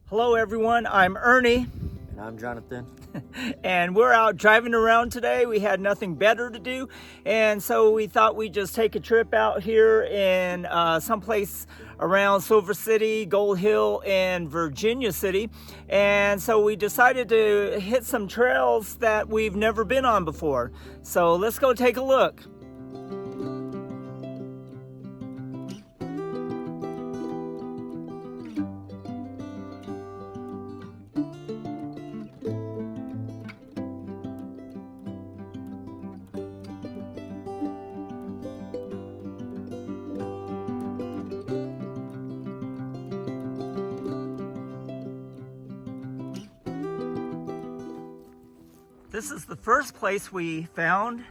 Hello everyone, I'm Ernie. And I'm Jonathan. And we're out driving around today. We had nothing better to do, and so we thought we'd just take a trip out here in someplace around Silver City, Gold Hill, and Virginia City. And so we decided to hit some trails that we've never been on before. So let's go take a look. This is the first place we found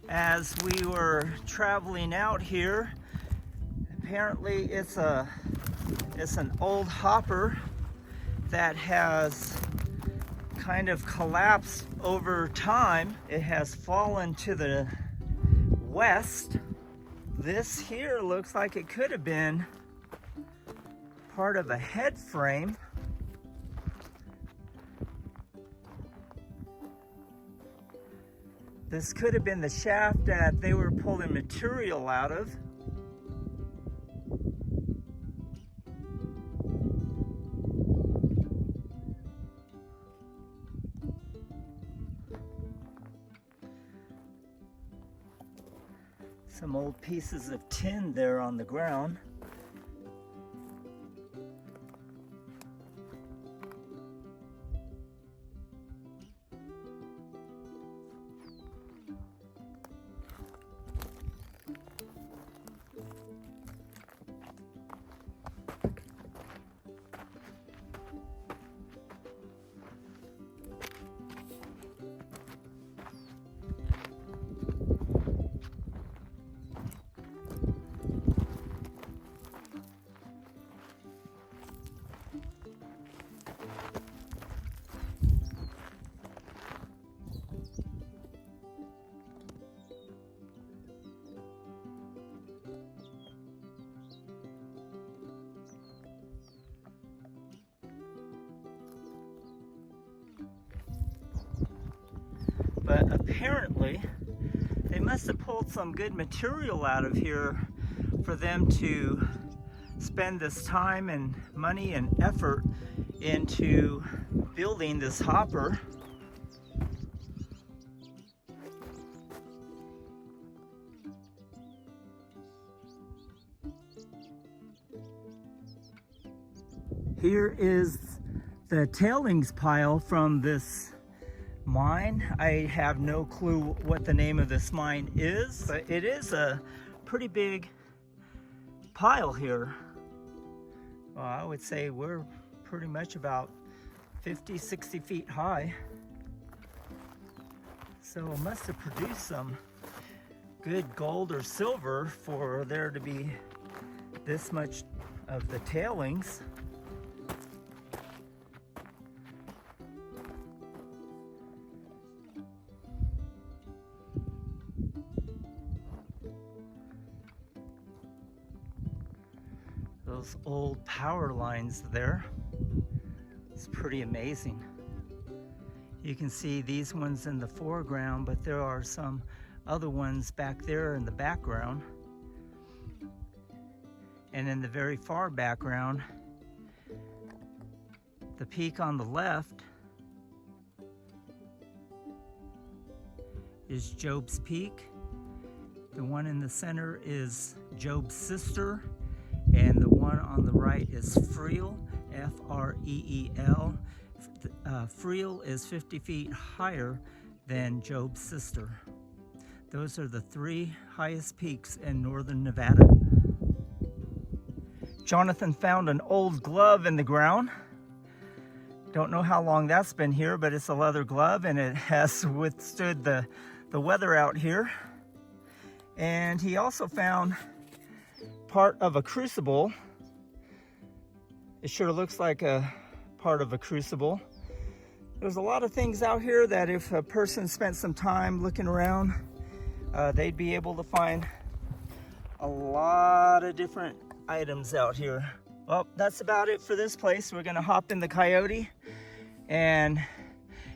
as we were traveling out here. Apparently it's an old hopper that has kind of collapsed over time. It has fallen to the west. This here looks like it could have been part of a head frame. This could have been the shaft that they were pulling material out of. Some old pieces of tin there on the ground. But apparently they must have pulled some good material out of here for them to spend this time and money and effort into building this hopper. Here is the tailings pile from this mine. I have no clue what the name of this mine is, but it is a pretty big pile here. Well, I would say we're pretty much about 50, 60 feet high. So it must have produced some good gold or silver for there to be this much of the tailings. Those old power lines there. It's pretty amazing. You can see these ones in the foreground, but there are some other ones back there in the background. And in the very far background, the peak on the left is Job's Peak. The one in the center is Job's sister. And the one on the right is Freel, F-R-E-E-L. Freel is 50 feet higher than Job's sister. Those are the three highest peaks in northern Nevada. Jonathan found an old glove in the ground. Don't know how long that's been here, but it's a leather glove and it has withstood the weather out here. And he also found part of a crucible. It sure looks like a part of a crucible. There's a lot of things out here that if a person spent some time looking around, they'd be able to find a lot of different items out here. Well, that's about it for this place. We're gonna hop in the Coyote and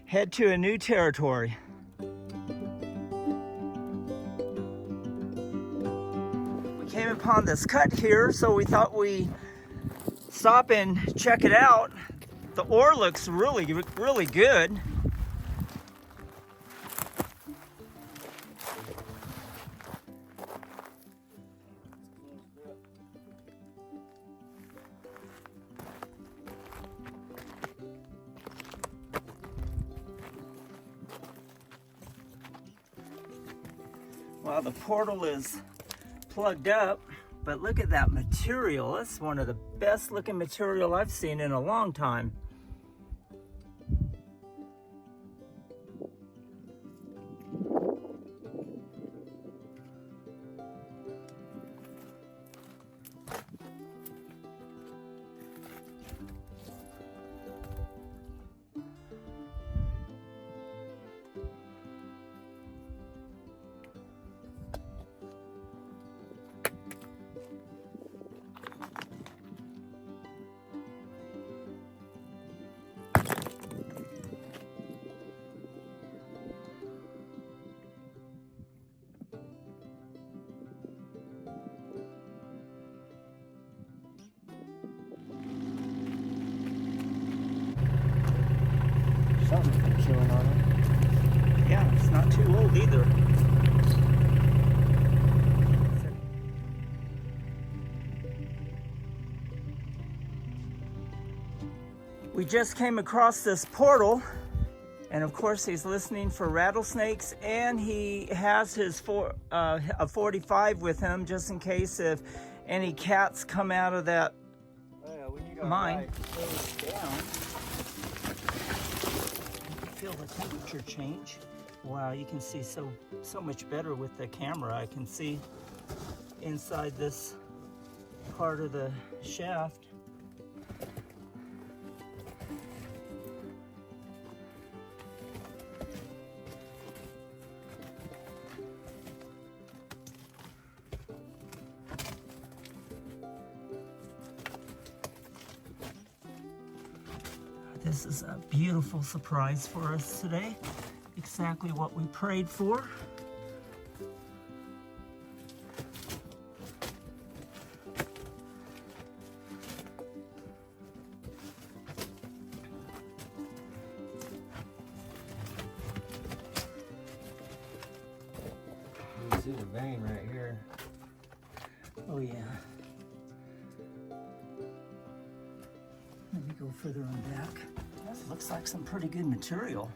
head to a new territory. We came upon this cut here, so we thought we'd stop and check it out. The ore looks really good. Well, the portal is plugged up, but look at that material. That's one of the best looking material I've seen in a long time. Something's been chewing on it. Yeah, it's not too old either. We just came across this portal, and of course he's listening for rattlesnakes, and he has his a 45 with him just in case if any cats come out of that mine. Down. Feel the temperature change. Wow, you can see so much better with the camera. I can see inside this part of the shaft. This is a beautiful surprise for us today. Exactly what we prayed for. You can see the vein right here. Oh yeah. Let me go further on back. That looks like some pretty good material.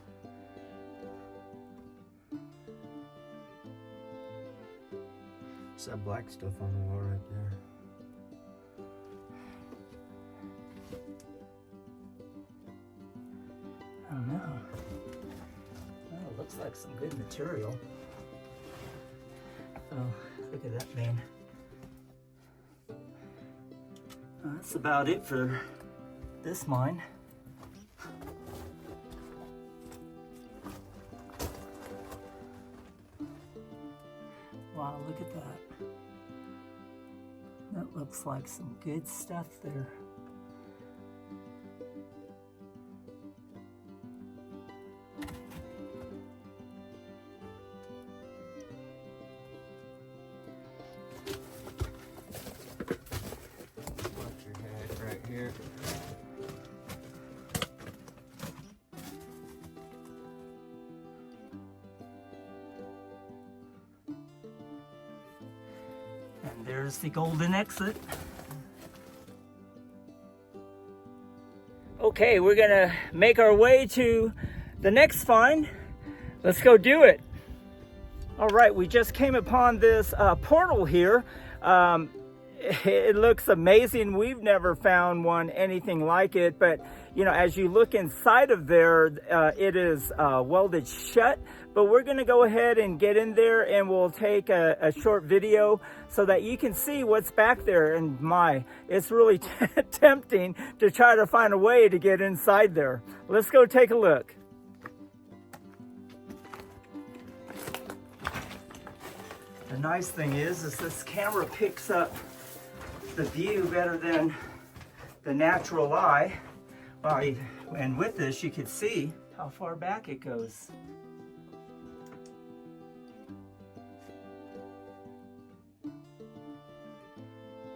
It's that black stuff on the wall right there. I don't know. Well, it looks like some good material. Oh, look at that vein. That's about it for this mine. Wow, look at that. That looks like some good stuff there. Watch your head right here. And there's the golden exit. Okay, we're gonna make our way to the next find. Let's go do it. All right, we just came upon this portal here. It looks amazing. We've never found one anything like it, but you know, as you look inside of there, it is welded shut. But we're gonna go ahead and get in there, and we'll take a short video so that you can see what's back there. And my, it's really tempting to try to find a way to get inside there. Let's go take a look. The nice thing is this camera picks up the view better than the natural eye. Well, and with this you could see how far back it goes.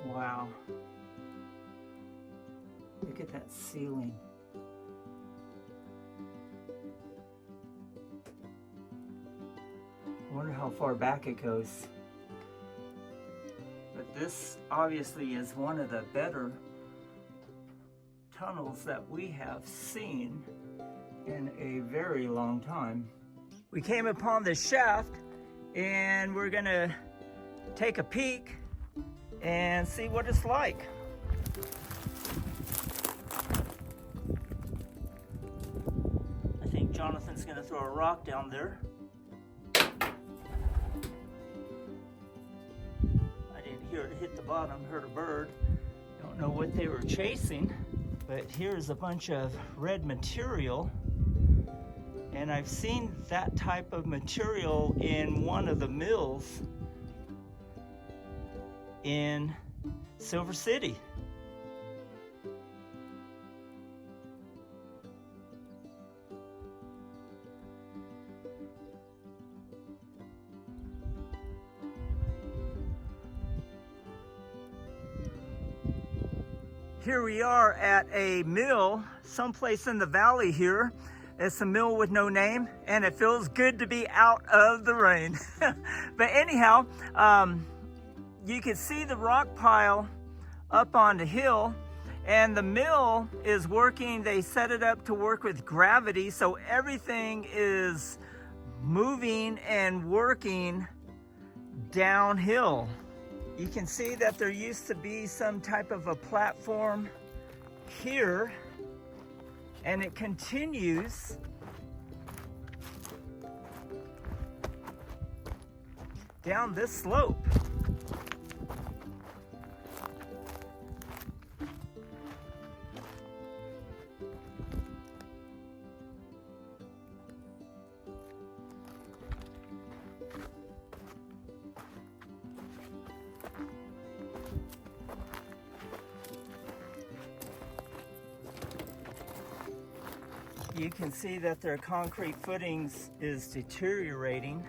Wow. Look at that ceiling. I wonder how far back it goes. But this obviously is one of the better tunnels that we have seen in a very long time. We came upon this shaft and we're gonna take a peek and see what it's like. I think Jonathan's gonna throw a rock down there. It hit the bottom, heard a bird. Don't know what they were chasing, but here's a bunch of red material. And I've seen that type of material in one of the mills in Silver City. Here we are at a mill someplace in the valley here. It's a mill with no name, and it feels good to be out of the rain. But anyhow, you can see the rock pile up on the hill, and the mill is working. They set it up to work with gravity, so everything is moving and working downhill. You can see that there used to be some type of a platform here, and it continues down this slope. You can see that their concrete footings is deteriorating.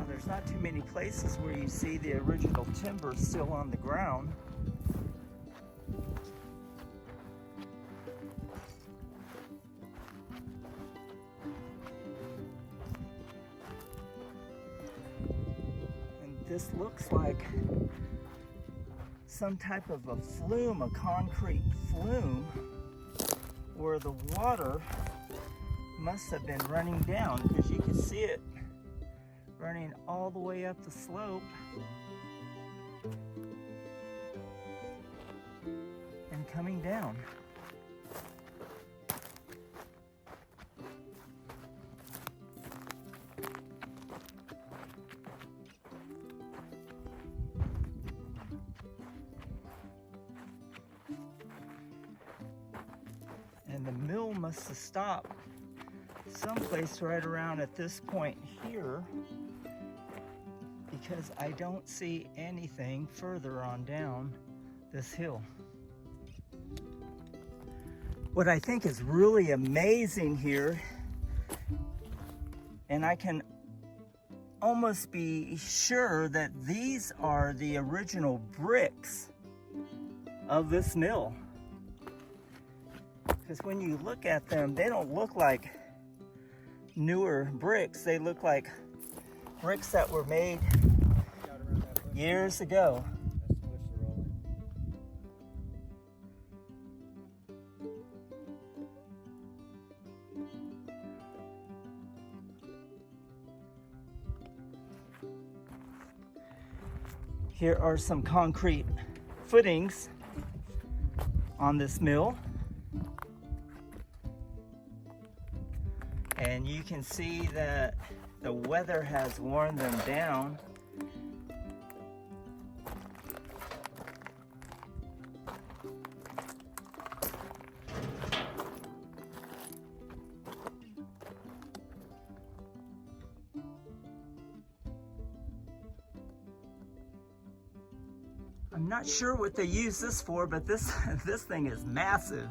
There's not too many places where you see the original timber still on the ground. This looks like some type of a flume, a concrete flume, where the water must have been running down, because you can see it running all the way up the slope and coming down. And the mill must have stopped someplace right around at this point here, because I don't see anything further on down this hill. What I think is really amazing here, and I can almost be sure that these are the original bricks of this mill. Because when you look at them, they don't look like newer bricks. They look like bricks that were made years ago. Here are some concrete footings on this mill. And you can see that the weather has worn them down. I'm not sure what they use this for, but this thing is massive.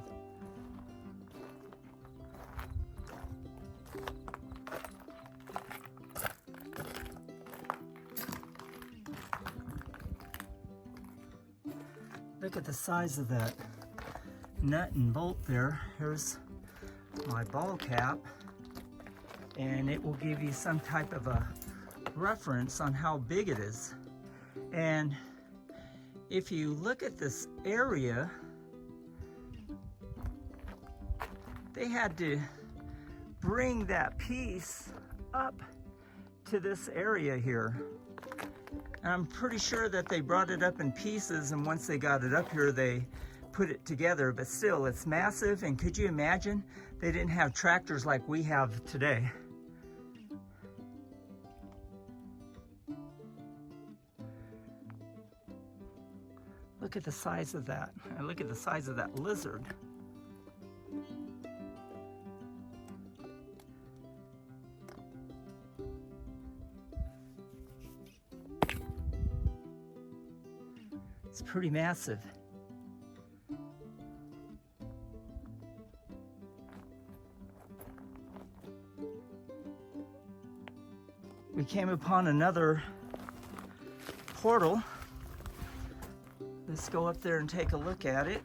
Look at the size of that nut and bolt there. Here's my ball cap, and it will give you some type of a reference on how big it is. And if you look at this area, they had to bring that piece up to this area here. And I'm pretty sure that they brought it up in pieces, and once they got it up here, they put it together, but still, it's massive. And could you imagine? They didn't have tractors like we have today. Look at the size of that. And look at the size of that lizard. It's pretty massive. We came upon another portal. Let's go up there and take a look at it.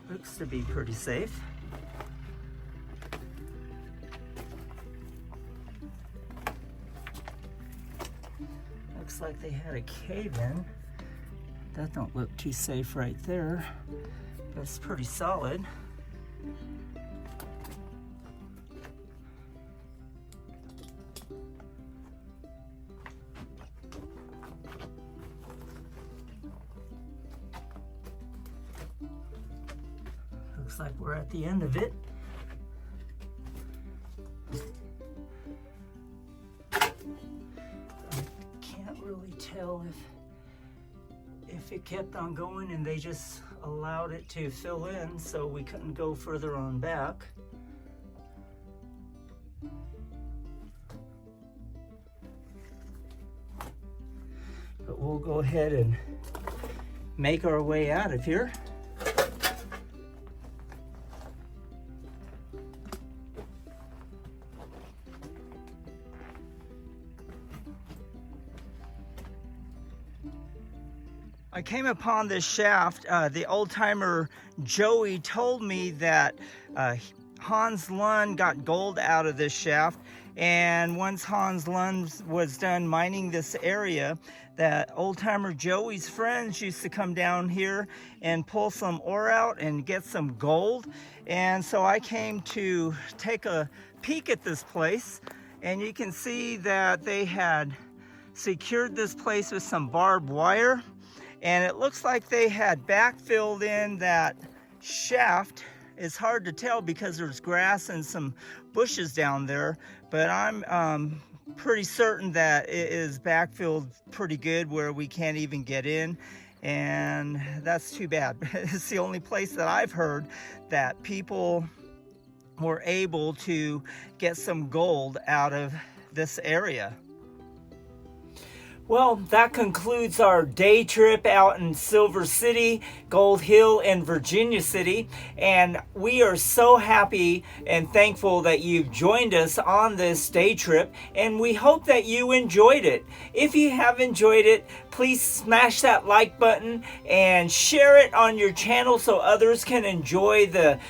Looks to be pretty safe. Looks like they had a cave-in. That don't look too safe right there. That's pretty solid. Looks like we're at the end of it. Can't really tell if it kept on going and they just allowed it to fill in, so we couldn't go further on back. But we'll go ahead and make our way out of here. I came upon this shaft. The old-timer Joey told me that Hans Lund got gold out of this shaft, and once Hans Lund was done mining this area, that old-timer Joey's friends used to come down here and pull some ore out and get some gold. And so I came to take a peek at this place, and you can see that they had secured this place with some barbed wire. And it looks like they had backfilled in that shaft. It's hard to tell because there's grass and some bushes down there, but I'm pretty certain that it is backfilled pretty good where we can't even get in, and that's too bad. It's the only place that I've heard that people were able to get some gold out of this area. Well, that concludes our day trip out in Silver City, Gold Hill, and Virginia City. And we are so happy and thankful that you've joined us on this day trip. And we hope that you enjoyed it. If you have enjoyed it, please smash that like button and share it on your channel so others can enjoy the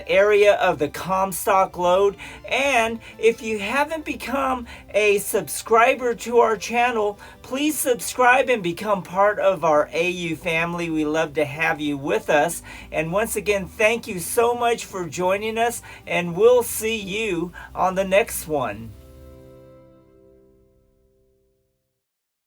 area of the Comstock Lode. And if you haven't become a subscriber to our channel, please subscribe and become part of our AU family. We love to have you with us. And once again, thank you so much for joining us, and we'll see you on the next one.